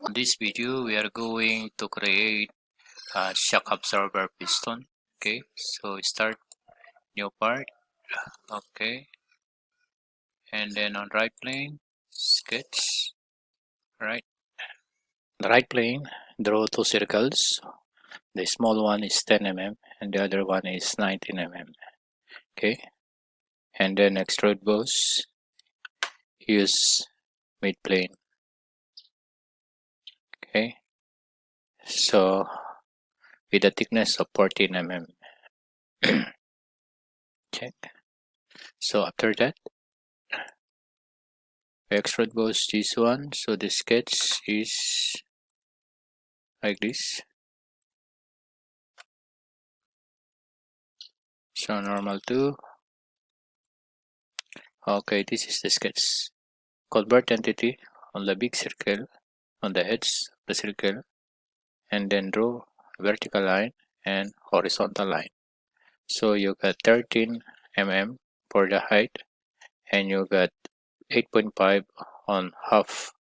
In this video, we are going to create a shock absorber piston. Okay, so start new part. Okay, and then on right plane, sketch. Right, the right plane, draw two circles. The small one is 10 mm and the other one is 19 mm. Okay, and then extrude both. Use mid plane. Okay, so with a thickness of 14 mm. Check. So after that, we extrude both this one. So the sketch is like this. So normal 2. Okay, this is the sketch. Convert entity on the big circle on the edge of the circle and then draw a vertical line and horizontal line. So you got 13 mm for the height and you got 8.5 on half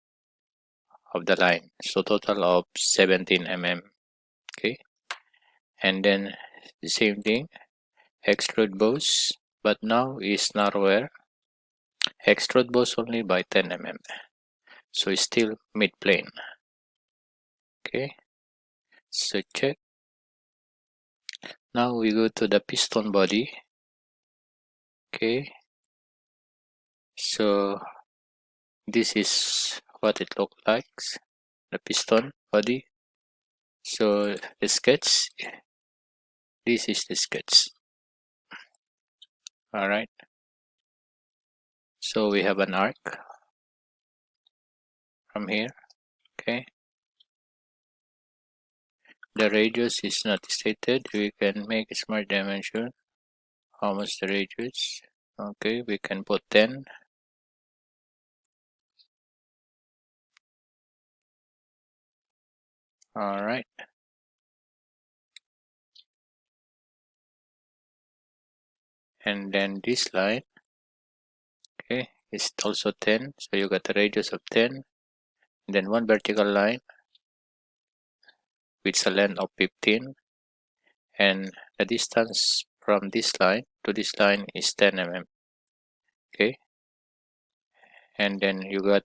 of the line. So total of 17 mm. Okay, and then the same thing, extrude both, but now is narrower. Extrude both only by 10 mm. So it's still mid plane. Okay, so check. Now we go to the piston body. Okay, so this is what it looks like, the piston body. So the sketch, this is the sketch. All right, so we have an arc from here. Okay, the radius is not stated. We can make a smart dimension. How much the radius? Okay, we can put 10. All right, and then this line, okay, is also 10. So you got a radius of 10. And then one vertical line with a length of 15, and the distance from this line to this line is 10 mm. Okay, and then you got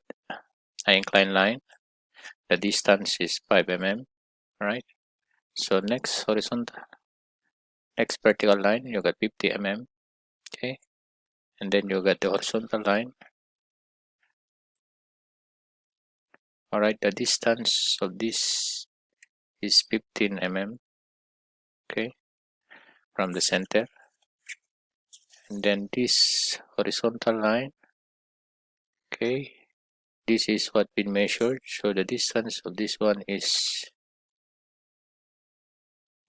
an inclined line. The distance is 5 mm. Right, so next vertical line you got 50 mm. Okay, and then you got the horizontal line. All right, the distance of this is 15 mm. Okay, from the center, and then this horizontal line. Okay, this is what been measured. So the distance of this one is,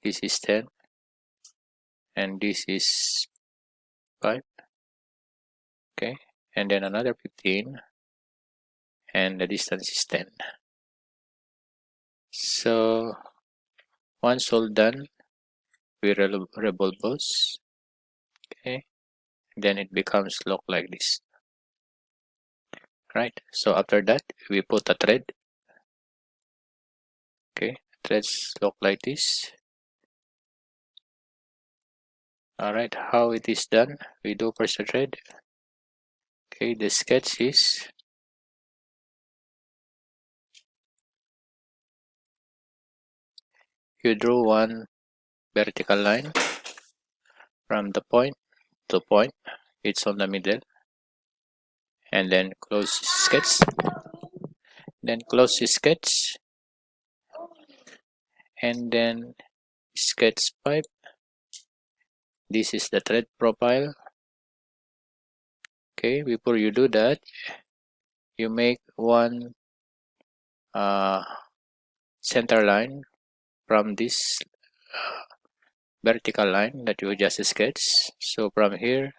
this is 10 and this is 5. Okay, and then another 15 and the distance is 10. So once all done, we revolve both. Okay, then it becomes look like this. Right, so after that we put a thread. Okay, threads look like this. All right, how it is done, we do first a thread. Okay, the sketch is, you draw one vertical line from the point to point, it's on the middle, and then close sketch, then close sketch, and then sketch pipe. This is the thread profile. Okay, before you do that, you make one center line from this vertical line that you just sketched. So from here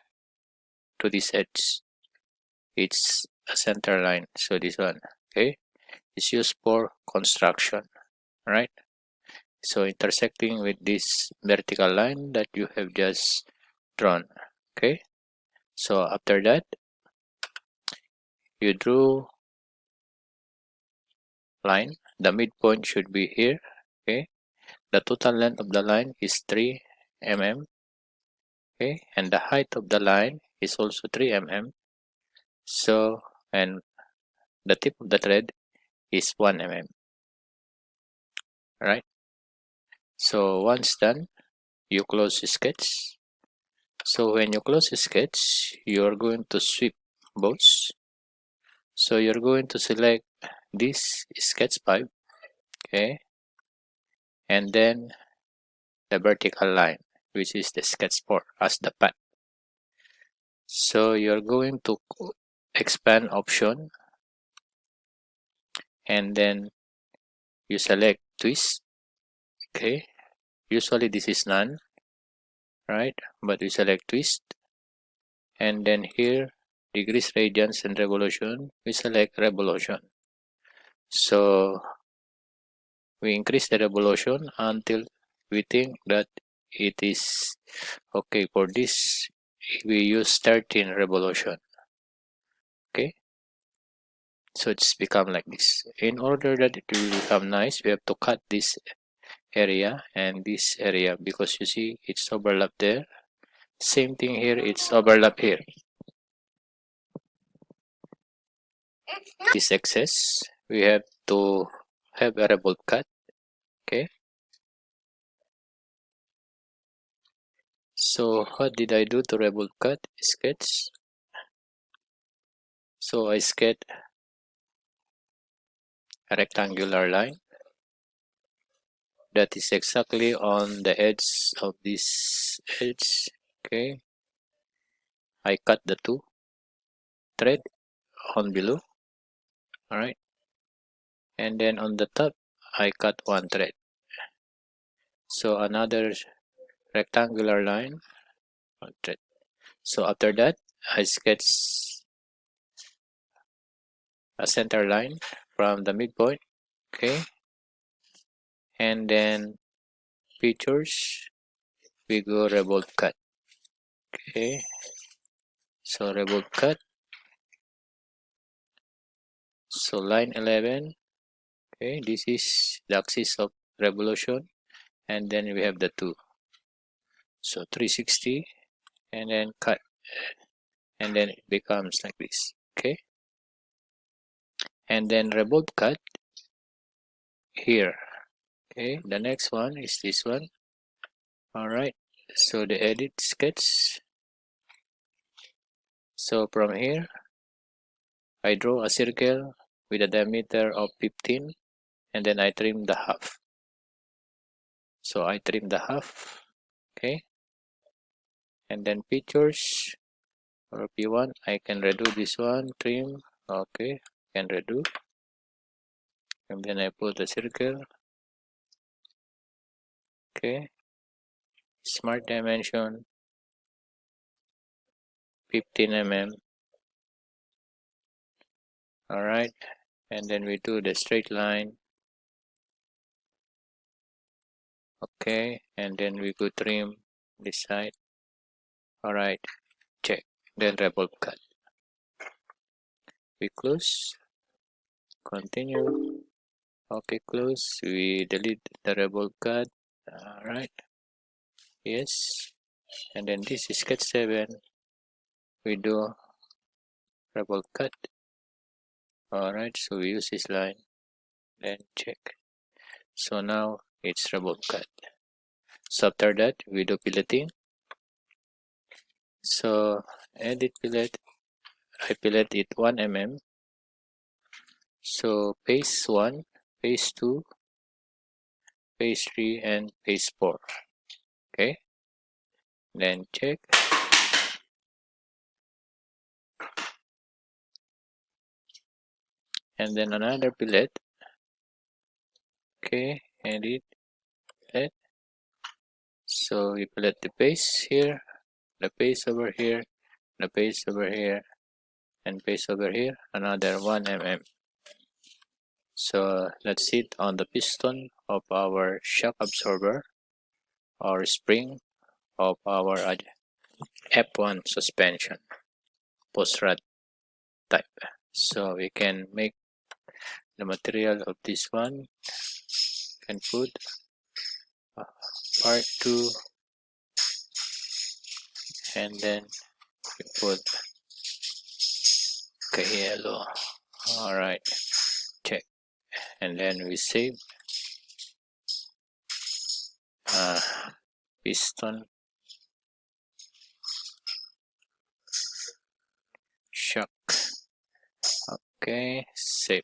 to this edge, it's a center line. So this one, okay, is used for construction, right? So intersecting with this vertical line that you have just drawn. Okay, so after that you drew line. The midpoint should be here. Okay, the total length of the line is 3 mm. Okay, and the height of the line is also 3 mm. So, and the tip of the thread is 1 mm. Right. So once done, you close the sketch. So when you close the sketch, you are going to sweep both. So you're going to select this sketch pipe, okay, and then the vertical line, which is the sketch port as the path. So you're going to expand option, and then you select twist. Okay, usually this is none, right? But we select twist, and then here degrees, radians, and revolution, we select revolution. So we increase the revolution until we think that it is okay. For this, we use 13 revolution. Okay, so it's become like this. In order that it will become nice, we have to cut this area and this area, because you see it's overlap there. Same thing here, it's overlap here. This excess, we have to have a revolve cut. Okay, so what did I do to revolve cut? Sketch. So I sketch a rectangular line that is exactly on the edge of this edge. Okay, I cut the two thread on below. All right, and then on the top I cut one thread. So another rectangular line, one thread. So after that, I sketch a center line from the midpoint. Okay, and then features, we go revolve cut. Okay, so revolve cut. So line 11. Okay, this is the axis of revolution, and then we have the two. So 360, and then cut, and then it becomes like this. Okay, and then revolve cut here. Okay, the next one is this one. All right, so the edit sketch. So from here, I draw a circle with a diameter of 15, and then I trim the half. So I trim the half. Okay, and then features, or P1, I can redo this one, trim. Okay, can redo, and then I put the circle. Okay, smart dimension 15 mm. All right, and then we do the straight line. Okay, and then we go trim this side. All right, check, then revolve cut. We close, continue. Okay, close. We delete the revolve cut. All right, yes, and then this is sketch 7. We do revolve cut. All right, so we use this line, then check. So now it's revolve cut. So after that, we do pileting. So edit fillet, I fillet it 1 mm. So phase 1, phase 2, phase 3, and phase 4. Okay, then check. And then another fillet. Okay, edit fillet. So we fillet the base here, the base over here, the base over here, and base over here, another 1 mm. So let's sit on the piston of our shock absorber or spring of our F1 suspension, post rod type. So we can make the material of this one, can put part 2, and then we put yellow. Alright, check, and then we save. Piston shock. Okay, save.